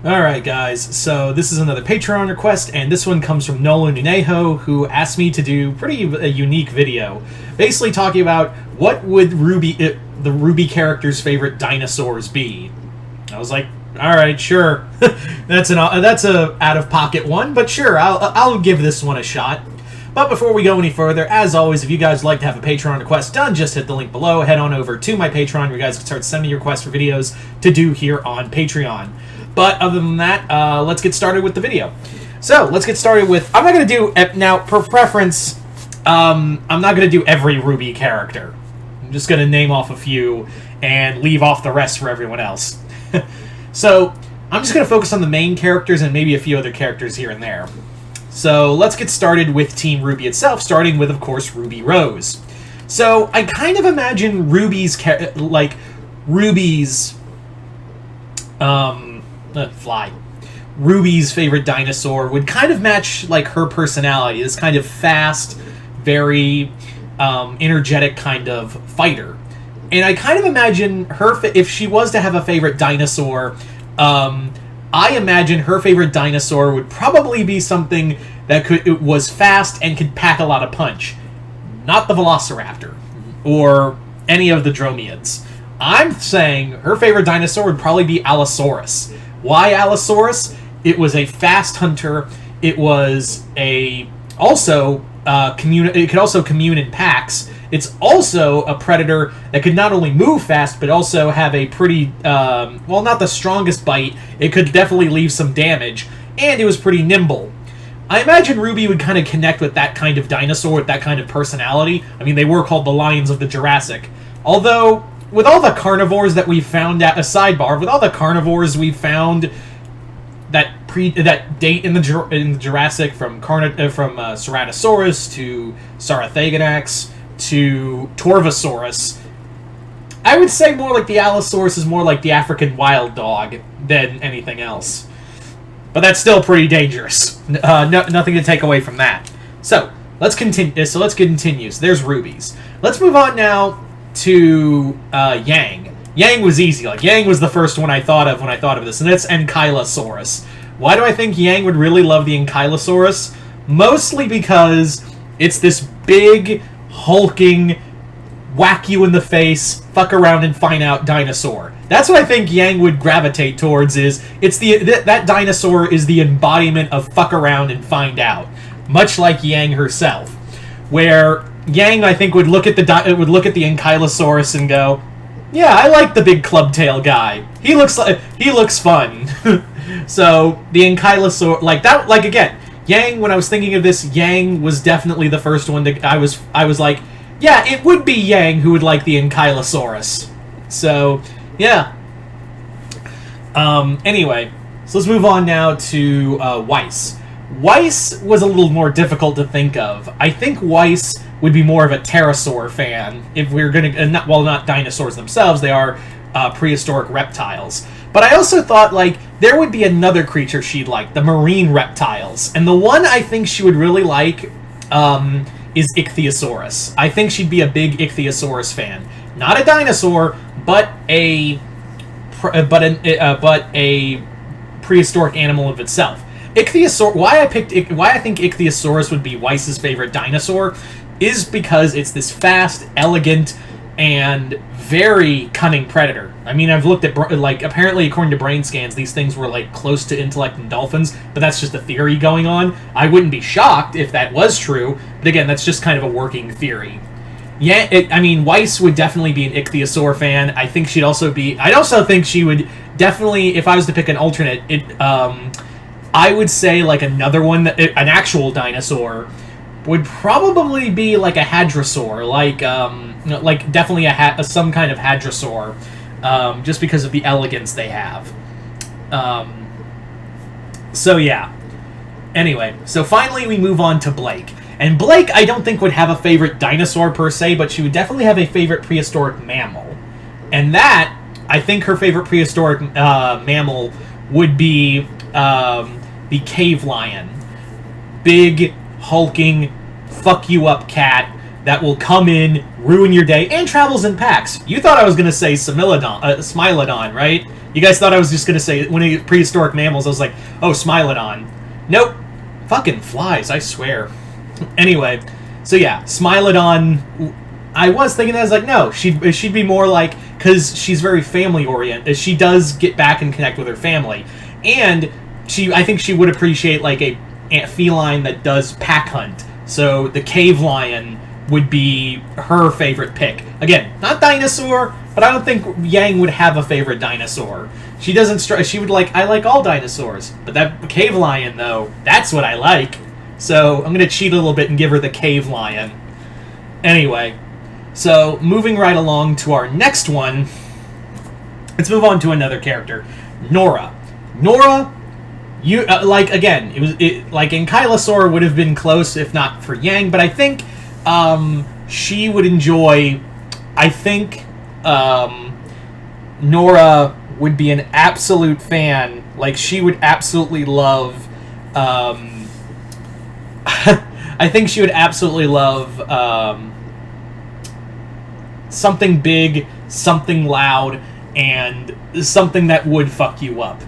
Alright guys, so this is another Patreon request, and this one comes from Nolo Nunejo, who asked me to do a unique video. Basically talking about what would the RWBY character's favorite dinosaurs be. I was like, alright, sure. that's a out-of-pocket one, but sure, I'll give this one a shot. But before we go any further, as always, if you guys would like to have a Patreon request done, just hit the link below, head on over to my Patreon, where you guys can start sending your requests for videos to do here on Patreon. But other than that, let's get started with the video. So, let's get started with... I'm not going to do... Now, per preference, I'm not going to do every RWBY character. I'm just going to name off a few and leave off the rest for everyone else. So, I'm just going to focus on the main characters and maybe a few other characters here and there. So, let's get started with Team RWBY itself, starting with, of course, Ruby Rose. So, I kind of imagine RWBY's RWBY's favorite dinosaur would kind of match, like, her personality. This kind of fast, very energetic kind of fighter. And I kind of imagine her, if she was to have a favorite dinosaur, I imagine her favorite dinosaur would probably be something that was fast and could pack a lot of punch. Not the Velociraptor, or any of the Dromiids. I'm saying her favorite dinosaur would probably be Allosaurus. Why Allosaurus? It was a fast hunter. It was it could also commune in packs. It's also a predator that could not only move fast, but also have a pretty, well, not the strongest bite. It could definitely leave some damage, and it was pretty nimble. I imagine RWBY would kind of connect with that kind of dinosaur, with that kind of personality. I mean, they were called the Lions of the Jurassic. Although, with all the carnivores that we've found at a sidebar, with all the carnivores we've found that date in the Jurassic, from Ceratosaurus to Saurothagonax to Torvosaurus, I would say more like the Allosaurus is more like the African wild dog than anything else. But that's still pretty dangerous. Nothing to take away from that. So let's continue. So there's RWBYs. Let's move on now to Yang. Yang was easy. Like, Yang was the first one I thought of when I thought of this, and that's Ankylosaurus. Why do I think Yang would really love the Ankylosaurus? Mostly because it's this big, hulking, whack you in the face, fuck around and find out dinosaur. That's what I think Yang would gravitate towards. That dinosaur is the embodiment of fuck around and find out, much like Yang herself. Where Yang, I think, would look at the Ankylosaurus and go, "Yeah, I like the big clubtail guy. He looks fun." So the Ankylosaurus, again, Yang. When I was thinking of this, Yang was definitely the first one to. I was like, yeah, it would be Yang who would like the Ankylosaurus. So yeah. Anyway, so let's move on now to Weiss. Weiss was a little more difficult to think of. I think Weiss would be more of a pterosaur fan if we're gonna, not dinosaurs themselves, they are prehistoric reptiles. But I also thought, there would be another creature she'd like, the marine reptiles. And the one I think she would really like is Ichthyosaurus. I think she'd be a big Ichthyosaurus fan. Not a dinosaur, but a prehistoric animal of itself. Why I think Ichthyosaurus would be Weiss's favorite dinosaur is because it's this fast, elegant, and very cunning predator. I mean, I've looked at, apparently according to brain scans, these things were, close to intellect in dolphins, but that's just a theory going on. I wouldn't be shocked if that was true, but again, that's just kind of a working theory. Yeah, Weiss would definitely be an Ichthyosaur fan. I think she'd also be... I'd also think she would definitely, if I was to pick an alternate, I would say, another one, an actual dinosaur, would probably be a hadrosaur, definitely some kind of hadrosaur, just because of the elegance they have. So yeah. Anyway, so finally we move on to Blake. And Blake, I don't think would have a favorite dinosaur per se, but she would definitely have a favorite prehistoric mammal. And that, I think her favorite prehistoric mammal would be the cave lion. Big, hulking, fuck you up cat that will come in, ruin your day, and travels in packs. You thought I was going to say Smilodon, right? You guys thought I was just going to say, when prehistoric mammals, I was like, oh, Smilodon. Nope. Fucking flies, I swear. Anyway, so yeah, Smilodon, I was thinking, I was like, no, she'd be more like, because she's very family-oriented. She does get back and connect with her family. And I think she would appreciate, like, a feline that does pack hunt. So the cave lion would be her favorite pick. Again, not dinosaur, but I don't think Yang would have a favorite dinosaur. She doesn't. She would like. I like all dinosaurs, but that cave lion though, that's what I like. So I'm gonna cheat a little bit and give her the cave lion. Anyway, so moving right along to our next one. Let's move on to another character, Nora. Nora. You like again? Like Ankylosaur would have been close if not for Yang, but I think she would enjoy. I think Nora would be an absolute fan. Like she would absolutely love. I think she would absolutely love something big, something loud, and something that would fuck you up.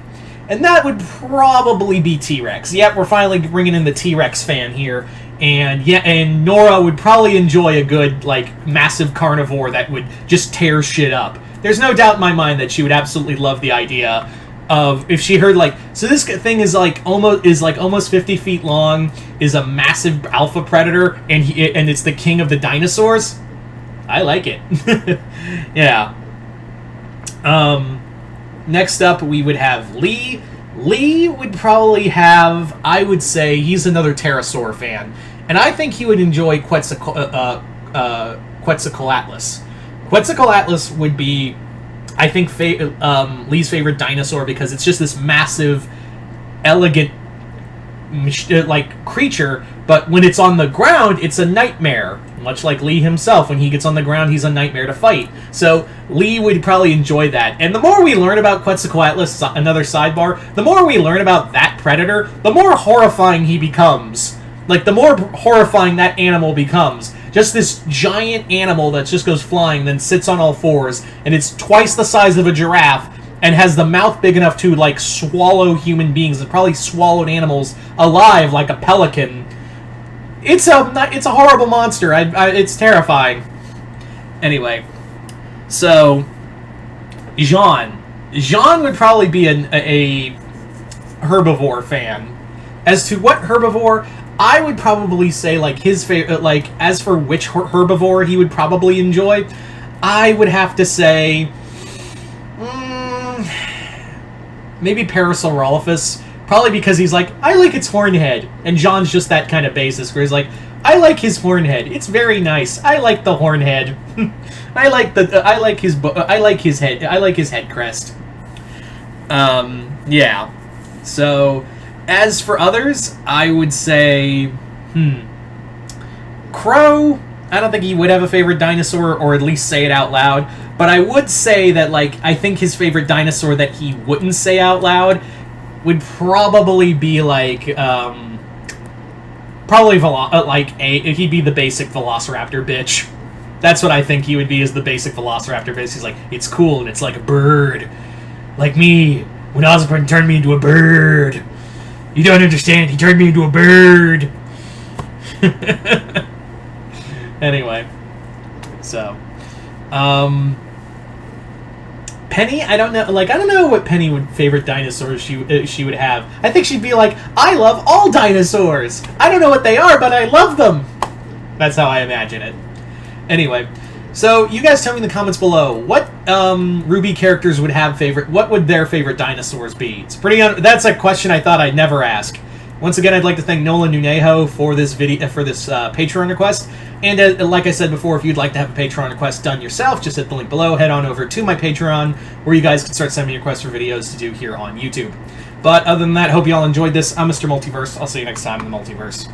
And that would probably be T-Rex. Yep, we're finally bringing in the T-Rex fan here. And yeah, and Nora would probably enjoy a good, like, massive carnivore that would just tear shit up. There's no doubt in my mind that she would absolutely love the idea of, if she heard, like, so this thing is almost 50 feet long, is a massive alpha predator, and it's the king of the dinosaurs. I like it. Yeah. Next up, we would have Lee. Lee would probably have, I would say, he's another pterosaur fan. And I think he would enjoy Quetzalcoatlus. Quetzalcoatlus would be, I think, Lee's favorite dinosaur because it's just this massive, elegant, like, creature. But when it's on the ground, it's a nightmare. Much like Lee himself, when he gets on the ground, he's a nightmare to fight. So Lee would probably enjoy that. And the more we learn about Quetzalcoatlus, another sidebar, the more we learn about that predator, the more horrifying he becomes. Like, the more horrifying that animal becomes. Just this giant animal that just goes flying, then sits on all fours, and it's twice the size of a giraffe, and has the mouth big enough to, like, swallow human beings, and probably swallowed animals alive, like a pelican. It's a horrible monster. It's terrifying. Anyway, so Jean would probably be a herbivore fan. As to what herbivore, I would probably say, like, his favorite. Like, as for which herbivore he would probably enjoy, I would have to say maybe Parasaurolophus. Probably because he's like, I like its horn head. And John's just that kind of basis where he's like, I like his horn head. It's very nice. I like the horn head. I like his head crest. Yeah. So, as for others, I would say, Crow, I don't think he would have a favorite dinosaur, or at least say it out loud. But I would say that, like, I think his favorite dinosaur that he wouldn't say out loud would probably be like, he'd be the basic Velociraptor bitch. That's what I think he would be, is the basic Velociraptor bitch. He's like, it's cool and it's like a bird. Like me, when Osborn turned me into a bird. You don't understand, he turned me into a bird. Anyway, so, Penny, I don't know what Penny favorite dinosaurs she would have. I think she'd be like, I love all dinosaurs. I don't know what they are, but I love them. That's how I imagine it. Anyway, so you guys tell me in the comments below what RWBY characters would have what would their favorite dinosaurs be? It's that's a question I thought I'd never ask. Once again, I'd like to thank Nolan Nunejo for this Patreon request. And like I said before, if you'd like to have a Patreon request done yourself, just hit the link below. Head on over to my Patreon, where you guys can start sending me requests for videos to do here on YouTube. But other than that, hope you all enjoyed this. I'm Mr. Multiverse. I'll see you next time in the Multiverse.